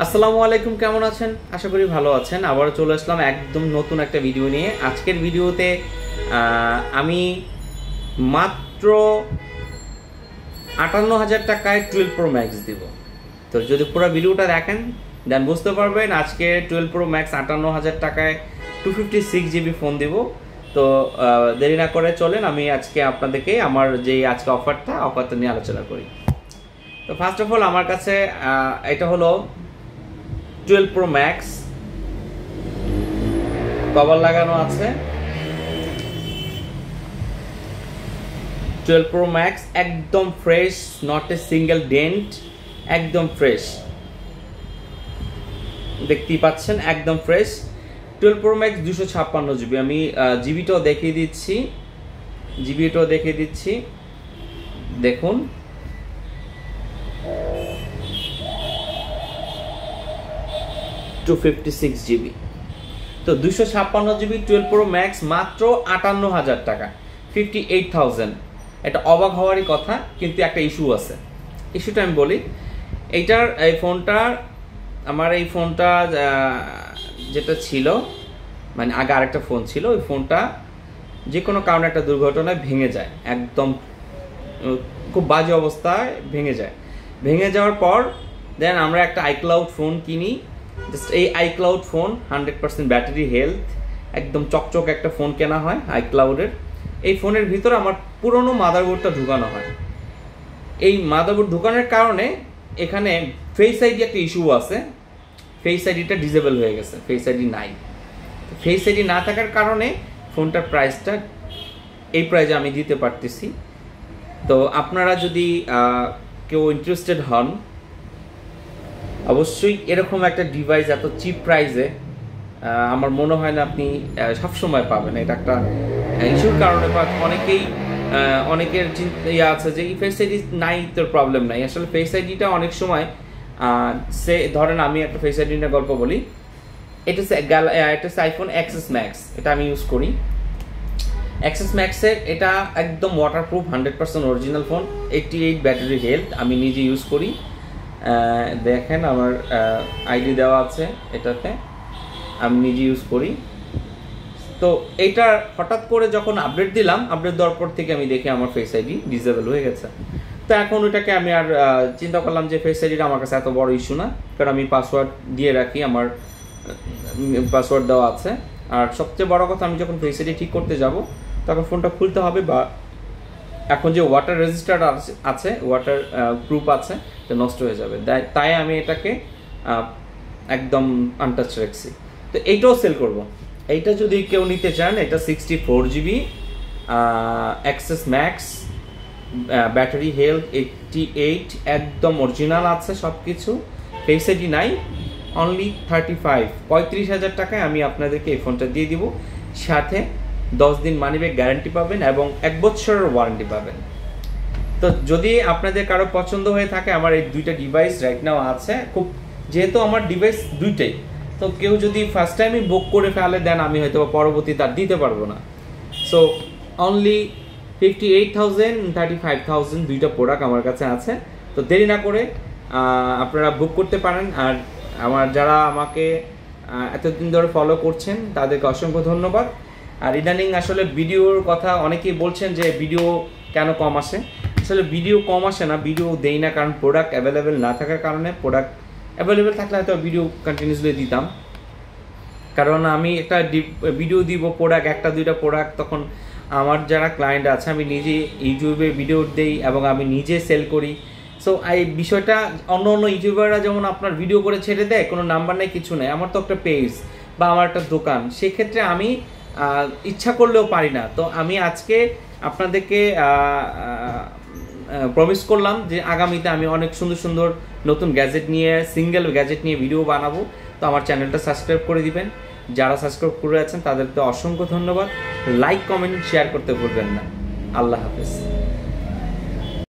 আসসালামু আলাইকুম, কেমন আছেন? আশা করি ভালো আছেন। আবারও চলে আসলাম একদম নতুন একটা ভিডিও নিয়ে। আজকের ভিডিওতে আমি মাত্র 58,000 টাকায় 12 প্রো ম্যাক্স দিব। তো যদি পুরো ভিডিওটা দেখেন দেন বুঝতে পারবেন আজকে 12 প্রো ম্যাক্স 58,000 টাকায় 256 জিবি ফোন দিব। তো দেরি না করে চলেন আমি আজকে আপনাদেরকে আমার যে আজকে অফারটা নিয়ে আলোচনা করি। তো ফার্স্ট অফ অল আমার কাছে এটা হলো 12 প্রো ম্যাক্স, কভার লাগানো আছে। 12 প্রো ম্যাক্স একদম fresh, not a single dent, একদম ফ্রেশ, দেখতেই পাচ্ছেন একদম ফ্রেশ। 12 pro max 256 GB. আমি জিবিটাও দেখিয়ে দিচ্ছি, দেখুন। জিবি। তো 256 জিবি 12 প্রো ম্যাক্স মাত্র 58,000 টাকা, 58,000। এটা অবাক হওয়ারই কথা, কিন্তু একটা ইস্যু আছে। ইস্যুটা আমি বলি। আমার এই ফোনটা যেটা ছিল, মানে আগে আরেকটা ফোন ছিল, ওই ফোনটা যে কোনো কারণে একটা দুর্ঘটনায় ভেঙে যায়, একদম খুব বাজে অবস্থায় ভেঙে যাওয়ার পর দেন আমরা একটা আইক্লাউড ফোন কিনি। জাস্ট এই আইক্লাউড ফোন 100% ব্যাটারি হেলথ, একদম চকচক একটা ফোন কেনা হয় আইক্লাউডের। এই ফোনের ভিতরে আমার পুরনো মাদারবোর্ডটা ঢুকানো হয়। এই মাদারবোর্ড ঢুকানোর কারণে এখানে ফেস আইডি একটা ইস্যু আছে। ফেস আইডিটা ডিসেবল হয়ে গেছে, ফেস আইডি নাই। ফেস আইডি না থাকার কারণে ফোনটার প্রাইসটা এই প্রাইসে আমি দিতে পারতেছি। তো আপনারা যদি কেউ ইন্টারেস্টেড হন, অবশ্যই এরকম একটা ডিভাইস এত চিপ প্রাইসে আমার মনে হয় না আপনি সবসময় পাবেন। এটা একটা ইস্যুর কারণে অনেকের ইয়ে আছে যে ফেস আইডি নাই, তোর প্রবলেম নাই। আসলে ফেস আইডিটা অনেক সময় ধরেন আমি একটা ফেস আইডি নিয়ে গল্প বলি। এটা হচ্ছে আইফোন এক্সএস ম্যাক্স, এটা আমি ইউজ করি। এক্সএস ম্যাক্সের এটা একদম waterproof, 100% original phone, 88 battery health. আমি নিজে ইউজ করি। দেখেন আমার আইডি দেওয়া আছে এটাতে, আমি নিজে ইউজ করি। তো এইটা হঠাৎ করে যখন আপডেট দেওয়ার পর থেকে আমি দেখি আমার ফেস আইডি ডিসেবল হয়ে গেছে। তো এখন ওইটাকে আমি আর চিন্তা করলাম যে ফেস আইডিটা আমার কাছে এত বড় ইস্যু না, কারণ আমি পাসওয়ার্ড দিয়ে রাখি, আমার পাসওয়ার্ড দেওয়া আছে। আর সবচেয়ে বড় কথা, আমি যখন ফেস আইডি ঠিক করতে যাব তখন ফোনটা খুলতে হবে, বা এখন যে ওয়াটার রেজিস্টার আছে, ওয়াটার প্রুফ আছে, এটা নষ্ট হয়ে যাবে। তাই আমি এটাকে একদম আনটাচ রাখছি। তো এইটাও সেল করব। এইটা যদি কেউ নিতে চান, এটা 64 GB XS max, battery health 88, একদম অরিজিনাল আছে সব কিছু, ফেস আইডি নাই। অনলি 35,000 টাকায় আমি আপনাদেরকে এই ফোনটা দিয়ে দিব। সাথে 10 দিন মানিব্যাগ গ্যারান্টি পাবেন এবং 1 বছরের ওয়ারেন্টি পাবেন। তো যদি আপনাদের কারো পছন্দ হয়ে থাকে, আমার এই দুইটা ডিভাইস রাইট নাও আছে। যেহেতু আমার ডিভাইস দুইটাই, তো কেউ যদি ফার্স্ট টাইমই বুক করে ফেলে দেন আমি হয়তো পরবর্তীতে আর দিতে পারবো না। সো অনলি 58,000, 35,000 দুইটা প্রোডাক্ট আমার কাছে আছে। তো দেরি না করে আপনারা বুক করতে পারেন। আর যারা আমাকে এতদিন ধরে ফলো করছেন তাদেরকে অসংখ্য ধন্যবাদ। আর ইদানিং আসলে ভিডিওর কথা অনেকেই বলছেন যে ভিডিও কেন কম আসে। আসলে ভিডিও কম আসে না, ভিডিও দেই না, কারণ প্রোডাক্ট অ্যাভেলেবেল না থাকার কারণে। প্রোডাক্ট অ্যাভেলেবেল থাকলে হয়তো ভিডিও কন্টিনিউসলি দিতাম, কারণ আমি একটা ভিডিও দিব প্রোডাক্ট, একটা দুইটা প্রোডাক্ট, তখন আমার যারা ক্লায়েন্ট আছে, আমি নিজে ইউটিউবে ভিডিও দেই এবং আমি নিজে সেল করি। সো এই বিষয়টা অন্য ইউটিউবাররা যেমন আপনার ভিডিও করে ছেড়ে দেয়, কোনো নাম্বার নেই, কিছু নেই। আমার তো একটা পেজ বা আমার একটা দোকান, সেক্ষেত্রে আমি ইচ্ছা করলেও পারি না। তো আমি আজকে আপনাদেরকে প্রমিস করলাম যে আগামীতে আমি অনেক সুন্দর সুন্দর নতুন গ্যাজেট নিয়ে, সিঙ্গেল গ্যাজেট নিয়ে ভিডিও বানাবো। তো আমার চ্যানেলটা সাবস্ক্রাইব করে দিবেন। যারা সাবস্ক্রাইব করে আছেন তাদেরকে অসংখ্য ধন্যবাদ। লাইক, কমেন্ট, শেয়ার করতে ভুলবেন না। আল্লাহ হাফেজ।